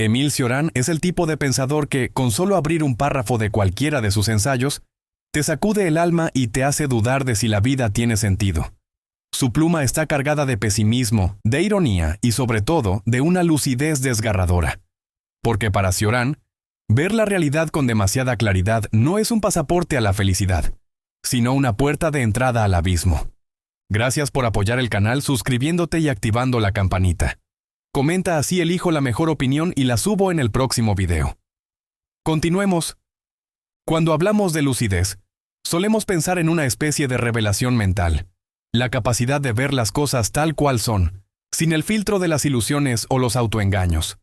Émile Cioran es el tipo de pensador que, con solo abrir un párrafo de cualquiera de sus ensayos, te sacude el alma y te hace dudar de si la vida tiene sentido. Su pluma está cargada de pesimismo, de ironía y sobre todo de una lucidez desgarradora. Porque para Cioran, ver la realidad con demasiada claridad no es un pasaporte a la felicidad, sino una puerta de entrada al abismo. Gracias por apoyar el canal suscribiéndote y activando la campanita. Comenta, así elijo la mejor opinión y la subo en el próximo video. Continuemos. Cuando hablamos de lucidez, solemos pensar en una especie de revelación mental, la capacidad de ver las cosas tal cual son, sin el filtro de las ilusiones o los autoengaños.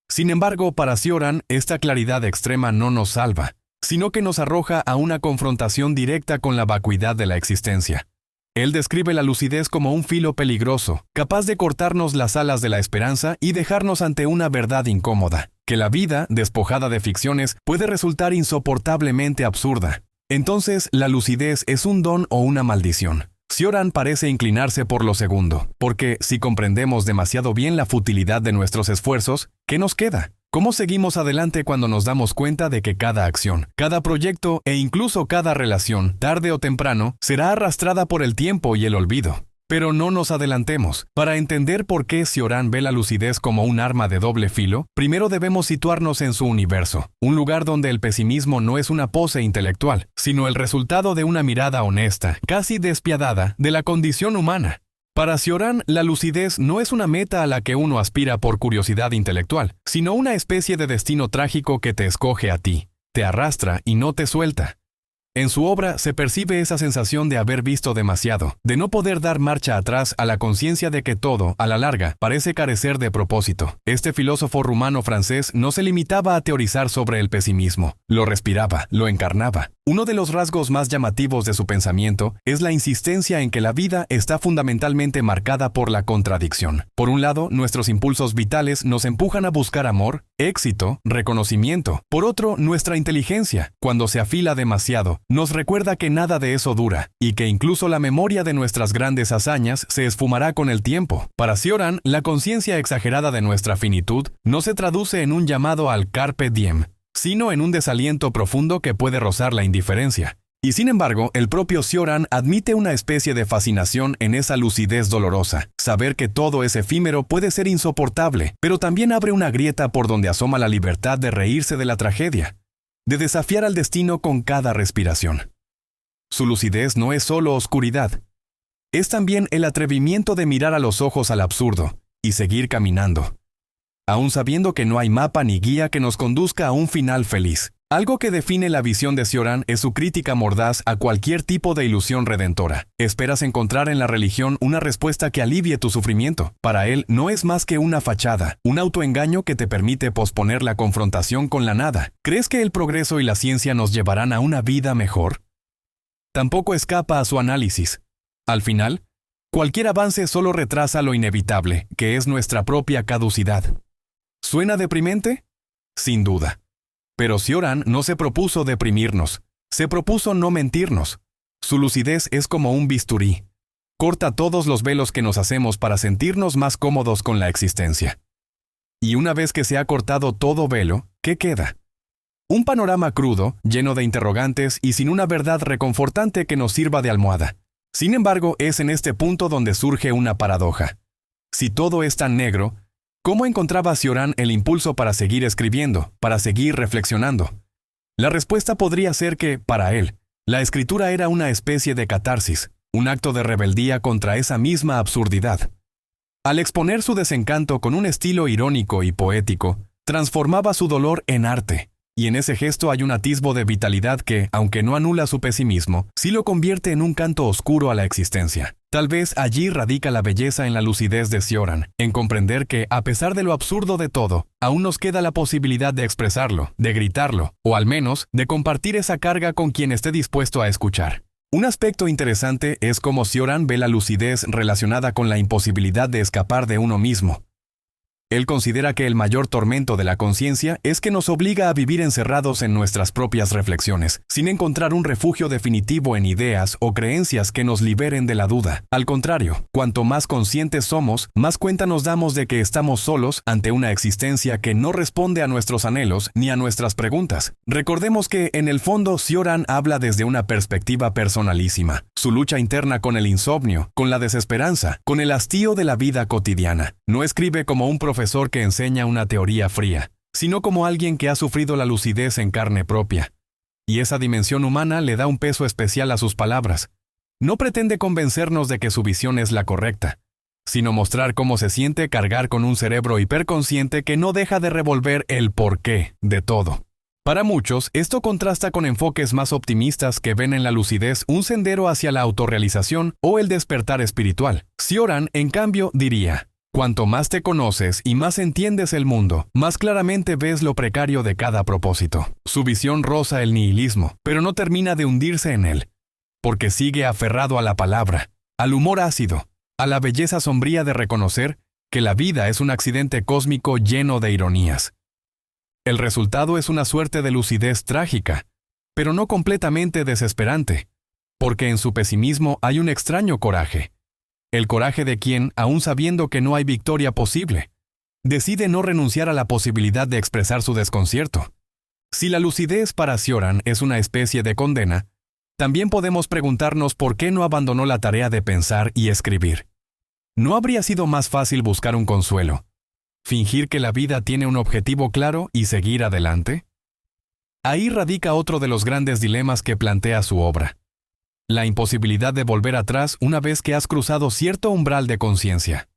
Sin embargo, para Cioran, esta claridad extrema no nos salva, sino que nos arroja a una confrontación directa con la vacuidad de la existencia. Él describe la lucidez como un filo peligroso, capaz de cortarnos las alas de la esperanza y dejarnos ante una verdad incómoda, que la vida, despojada de ficciones, puede resultar insoportablemente absurda. Entonces, ¿la lucidez es un don o una maldición? Cioran parece inclinarse por lo segundo, porque si comprendemos demasiado bien la futilidad de nuestros esfuerzos, ¿qué nos queda? ¿Cómo seguimos adelante cuando nos damos cuenta de que cada acción, cada proyecto e incluso cada relación, tarde o temprano, será arrastrada por el tiempo y el olvido? Pero no nos adelantemos. Para entender por qué Cioran ve la lucidez como un arma de doble filo, primero debemos situarnos en su universo, un lugar donde el pesimismo no es una pose intelectual, sino el resultado de una mirada honesta, casi despiadada, de la condición humana. Para Cioran, la lucidez no es una meta a la que uno aspira por curiosidad intelectual, sino una especie de destino trágico que te escoge a ti, te arrastra y no te suelta. En su obra se percibe esa sensación de haber visto demasiado, de no poder dar marcha atrás a la conciencia de que todo, a la larga, parece carecer de propósito. Este filósofo rumano-francés no se limitaba a teorizar sobre el pesimismo, lo respiraba, lo encarnaba. Uno de los rasgos más llamativos de su pensamiento es la insistencia en que la vida está fundamentalmente marcada por la contradicción. Por un lado, nuestros impulsos vitales nos empujan a buscar amor, éxito, reconocimiento. Por otro, nuestra inteligencia, cuando se afila demasiado, nos recuerda que nada de eso dura, y que incluso la memoria de nuestras grandes hazañas se esfumará con el tiempo. Para Cioran, la conciencia exagerada de nuestra finitud no se traduce en un llamado al carpe diem, sino en un desaliento profundo que puede rozar la indiferencia. Y sin embargo, el propio Cioran admite una especie de fascinación en esa lucidez dolorosa. Saber que todo es efímero puede ser insoportable, pero también abre una grieta por donde asoma la libertad de reírse de la tragedia, de desafiar al destino con cada respiración. Su lucidez no es solo oscuridad, es también el atrevimiento de mirar a los ojos al absurdo y seguir caminando, aún sabiendo que no hay mapa ni guía que nos conduzca a un final feliz. Algo que define la visión de Cioran es su crítica mordaz a cualquier tipo de ilusión redentora. Esperas encontrar en la religión una respuesta que alivie tu sufrimiento. Para él no es más que una fachada, un autoengaño que te permite posponer la confrontación con la nada. ¿Crees que el progreso y la ciencia nos llevarán a una vida mejor? Tampoco escapa a su análisis. Al final, cualquier avance solo retrasa lo inevitable, que es nuestra propia caducidad. ¿Suena deprimente? Sin duda. Pero Cioran no se propuso deprimirnos, se propuso no mentirnos. Su lucidez es como un bisturí. Corta todos los velos que nos hacemos para sentirnos más cómodos con la existencia. Y una vez que se ha cortado todo velo, ¿qué queda? Un panorama crudo, lleno de interrogantes y sin una verdad reconfortante que nos sirva de almohada. Sin embargo, es en este punto donde surge una paradoja. Si todo es tan negro, ¿cómo encontraba Cioran el impulso para seguir escribiendo, para seguir reflexionando? La respuesta podría ser que, para él, la escritura era una especie de catarsis, un acto de rebeldía contra esa misma absurdidad. Al exponer su desencanto con un estilo irónico y poético, transformaba su dolor en arte. Y en ese gesto hay un atisbo de vitalidad que, aunque no anula su pesimismo, sí lo convierte en un canto oscuro a la existencia. Tal vez allí radica la belleza en la lucidez de Cioran, en comprender que, a pesar de lo absurdo de todo, aún nos queda la posibilidad de expresarlo, de gritarlo, o al menos, de compartir esa carga con quien esté dispuesto a escuchar. Un aspecto interesante es cómo Cioran ve la lucidez relacionada con la imposibilidad de escapar de uno mismo. Él considera que el mayor tormento de la conciencia es que nos obliga a vivir encerrados en nuestras propias reflexiones, sin encontrar un refugio definitivo en ideas o creencias que nos liberen de la duda. Al contrario, cuanto más conscientes somos, más cuenta nos damos de que estamos solos ante una existencia que no responde a nuestros anhelos ni a nuestras preguntas. Recordemos que, en el fondo, Cioran habla desde una perspectiva personalísima. Su lucha interna con el insomnio, con la desesperanza, con el hastío de la vida cotidiana. No escribe como un profesor que enseña una teoría fría, sino como alguien que ha sufrido la lucidez en carne propia. Y esa dimensión humana le da un peso especial a sus palabras. No pretende convencernos de que su visión es la correcta, sino mostrar cómo se siente cargar con un cerebro hiperconsciente que no deja de revolver el porqué de todo. Para muchos, esto contrasta con enfoques más optimistas que ven en la lucidez un sendero hacia la autorrealización o el despertar espiritual. Cioran, en cambio, diría: cuanto más te conoces y más entiendes el mundo, más claramente ves lo precario de cada propósito. Su visión roza el nihilismo, pero no termina de hundirse en él, porque sigue aferrado a la palabra, al humor ácido, a la belleza sombría de reconocer que la vida es un accidente cósmico lleno de ironías. El resultado es una suerte de lucidez trágica, pero no completamente desesperante, porque en su pesimismo hay un extraño coraje. El coraje de quien, aun sabiendo que no hay victoria posible, decide no renunciar a la posibilidad de expresar su desconcierto. Si la lucidez para Cioran es una especie de condena, también podemos preguntarnos por qué no abandonó la tarea de pensar y escribir. ¿No habría sido más fácil buscar un consuelo, fingir que la vida tiene un objetivo claro y seguir adelante? Ahí radica otro de los grandes dilemas que plantea su obra: la imposibilidad de volver atrás una vez que has cruzado cierto umbral de conciencia.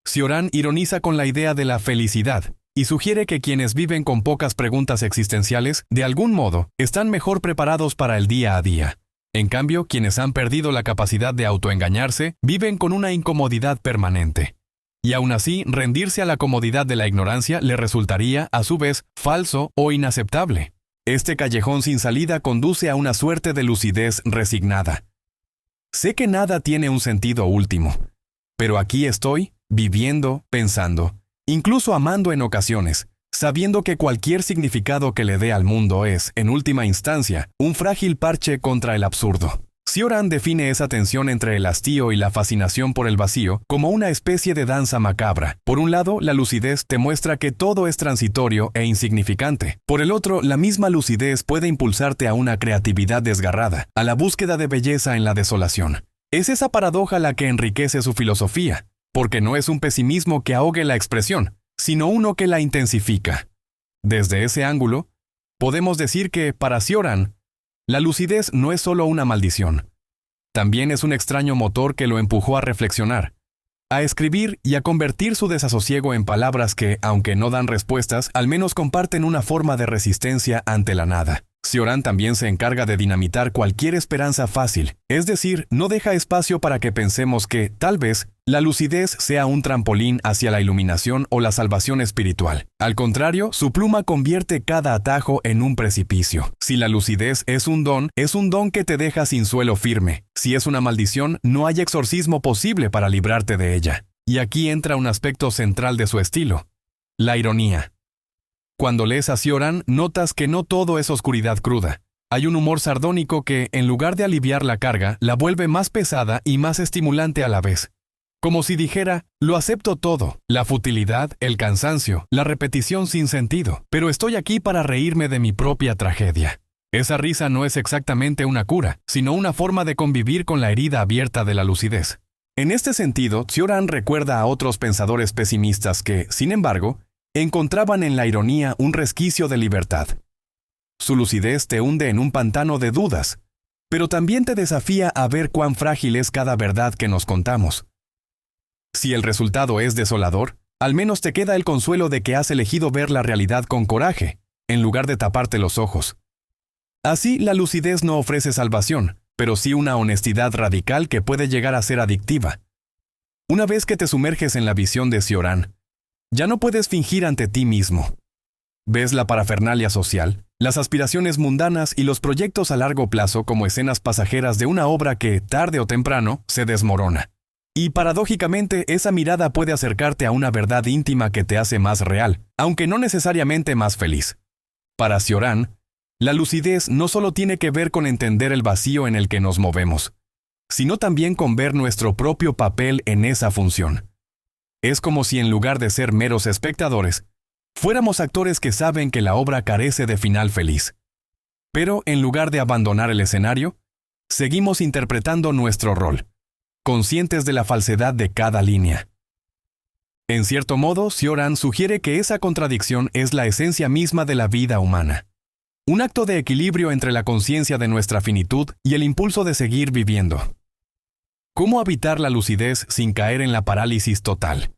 Cioran ironiza con la idea de la felicidad y sugiere que quienes viven con pocas preguntas existenciales, de algún modo, están mejor preparados para el día a día. En cambio, quienes han perdido la capacidad de autoengañarse, viven con una incomodidad permanente. Y aún así, rendirse a la comodidad de la ignorancia le resultaría, a su vez, falso o inaceptable. Este callejón sin salida conduce a una suerte de lucidez resignada. Sé que nada tiene un sentido último, pero aquí estoy, viviendo, pensando, incluso amando en ocasiones, sabiendo que cualquier significado que le dé al mundo es, en última instancia, un frágil parche contra el absurdo. Cioran define esa tensión entre el hastío y la fascinación por el vacío como una especie de danza macabra. Por un lado, la lucidez te muestra que todo es transitorio e insignificante. Por el otro, la misma lucidez puede impulsarte a una creatividad desgarrada, a la búsqueda de belleza en la desolación. Es esa paradoja la que enriquece su filosofía, porque no es un pesimismo que ahogue la expresión, sino uno que la intensifica. Desde ese ángulo, podemos decir que, para Cioran, la lucidez no es solo una maldición. También es un extraño motor que lo empujó a reflexionar, a escribir y a convertir su desasosiego en palabras que, aunque no dan respuestas, al menos comparten una forma de resistencia ante la nada. Cioran también se encarga de dinamitar cualquier esperanza fácil, es decir, no deja espacio para que pensemos que, tal vez, la lucidez sea un trampolín hacia la iluminación o la salvación espiritual. Al contrario, su pluma convierte cada atajo en un precipicio. Si la lucidez es un don que te deja sin suelo firme. Si es una maldición, no hay exorcismo posible para librarte de ella. Y aquí entra un aspecto central de su estilo: la ironía. Cuando lees a Cioran, notas que no todo es oscuridad cruda. Hay un humor sardónico que, en lugar de aliviar la carga, la vuelve más pesada y más estimulante a la vez. Como si dijera: lo acepto todo, la futilidad, el cansancio, la repetición sin sentido, pero estoy aquí para reírme de mi propia tragedia. Esa risa no es exactamente una cura, sino una forma de convivir con la herida abierta de la lucidez. En este sentido, Cioran recuerda a otros pensadores pesimistas que, sin embargo, encontraban en la ironía un resquicio de libertad. Su lucidez te hunde en un pantano de dudas, pero también te desafía a ver cuán frágil es cada verdad que nos contamos. Si el resultado es desolador, al menos te queda el consuelo de que has elegido ver la realidad con coraje, en lugar de taparte los ojos. Así, la lucidez no ofrece salvación, pero sí una honestidad radical que puede llegar a ser adictiva. Una vez que te sumerges en la visión de Cioran, ya no puedes fingir ante ti mismo. Ves la parafernalia social, las aspiraciones mundanas y los proyectos a largo plazo como escenas pasajeras de una obra que, tarde o temprano, se desmorona. Y paradójicamente, esa mirada puede acercarte a una verdad íntima que te hace más real, aunque no necesariamente más feliz. Para Cioran, la lucidez no solo tiene que ver con entender el vacío en el que nos movemos, sino también con ver nuestro propio papel en esa función. Es como si en lugar de ser meros espectadores, fuéramos actores que saben que la obra carece de final feliz. Pero en lugar de abandonar el escenario, seguimos interpretando nuestro rol, conscientes de la falsedad de cada línea. En cierto modo, Cioran sugiere que esa contradicción es la esencia misma de la vida humana. Un acto de equilibrio entre la conciencia de nuestra finitud y el impulso de seguir viviendo. ¿Cómo habitar la lucidez sin caer en la parálisis total?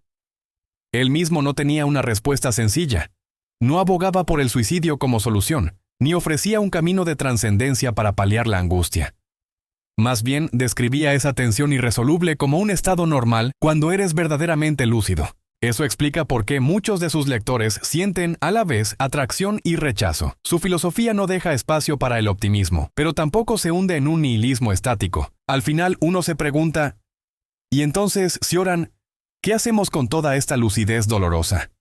Él mismo no tenía una respuesta sencilla. No abogaba por el suicidio como solución, ni ofrecía un camino de trascendencia para paliar la angustia. Más bien, describía esa tensión irresoluble como un estado normal cuando eres verdaderamente lúcido. Eso explica por qué muchos de sus lectores sienten a la vez atracción y rechazo. Su filosofía no deja espacio para el optimismo, pero tampoco se hunde en un nihilismo estático. Al final uno se pregunta, ¿y entonces, Cioran, qué hacemos con toda esta lucidez dolorosa?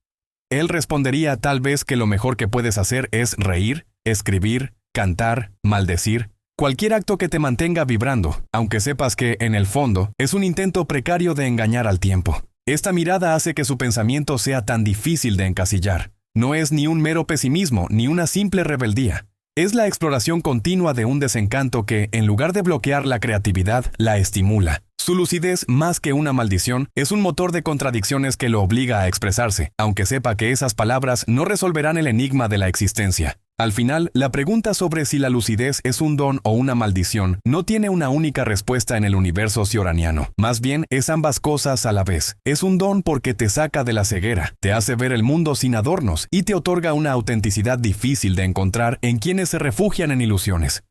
Él respondería tal vez que lo mejor que puedes hacer es reír, escribir, cantar, maldecir, cualquier acto que te mantenga vibrando, aunque sepas que, en el fondo, es un intento precario de engañar al tiempo. Esta mirada hace que su pensamiento sea tan difícil de encasillar. No es ni un mero pesimismo, ni una simple rebeldía. Es la exploración continua de un desencanto que, en lugar de bloquear la creatividad, la estimula. Su lucidez, más que una maldición, es un motor de contradicciones que lo obliga a expresarse, aunque sepa que esas palabras no resolverán el enigma de la existencia. Al final, la pregunta sobre si la lucidez es un don o una maldición no tiene una única respuesta en el universo cioraniano. Más bien, es ambas cosas a la vez. Es un don porque te saca de la ceguera, te hace ver el mundo sin adornos y te otorga una autenticidad difícil de encontrar en quienes se refugian en ilusiones.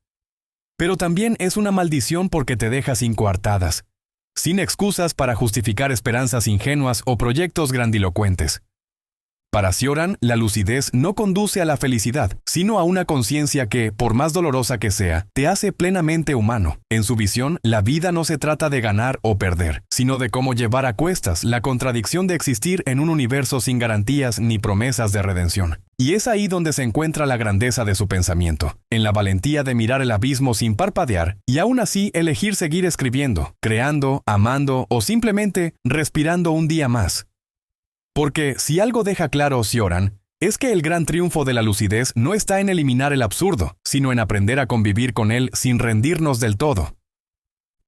Pero también es una maldición porque te deja sin coartadas, sin excusas para justificar esperanzas ingenuas o proyectos grandilocuentes. Para Cioran, la lucidez no conduce a la felicidad, sino a una conciencia que, por más dolorosa que sea, te hace plenamente humano. En su visión, la vida no se trata de ganar o perder, sino de cómo llevar a cuestas la contradicción de existir en un universo sin garantías ni promesas de redención. Y es ahí donde se encuentra la grandeza de su pensamiento, en la valentía de mirar el abismo sin parpadear y aún así elegir seguir escribiendo, creando, amando o simplemente respirando un día más. Porque si algo deja claro Cioran, es que el gran triunfo de la lucidez no está en eliminar el absurdo, sino en aprender a convivir con él sin rendirnos del todo.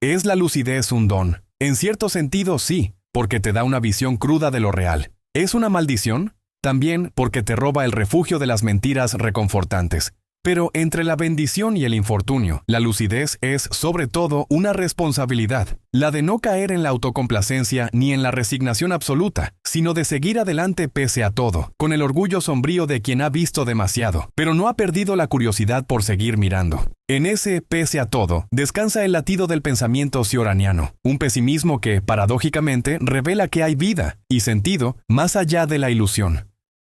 ¿Es la lucidez un don? En cierto sentido sí, porque te da una visión cruda de lo real. ¿Es una maldición? También porque te roba el refugio de las mentiras reconfortantes. Pero entre la bendición y el infortunio, la lucidez es, sobre todo, una responsabilidad, la de no caer en la autocomplacencia ni en la resignación absoluta, sino de seguir adelante pese a todo, con el orgullo sombrío de quien ha visto demasiado, pero no ha perdido la curiosidad por seguir mirando. En ese pese a todo, descansa el latido del pensamiento cioraniano, un pesimismo que, paradójicamente, revela que hay vida y sentido más allá de la ilusión.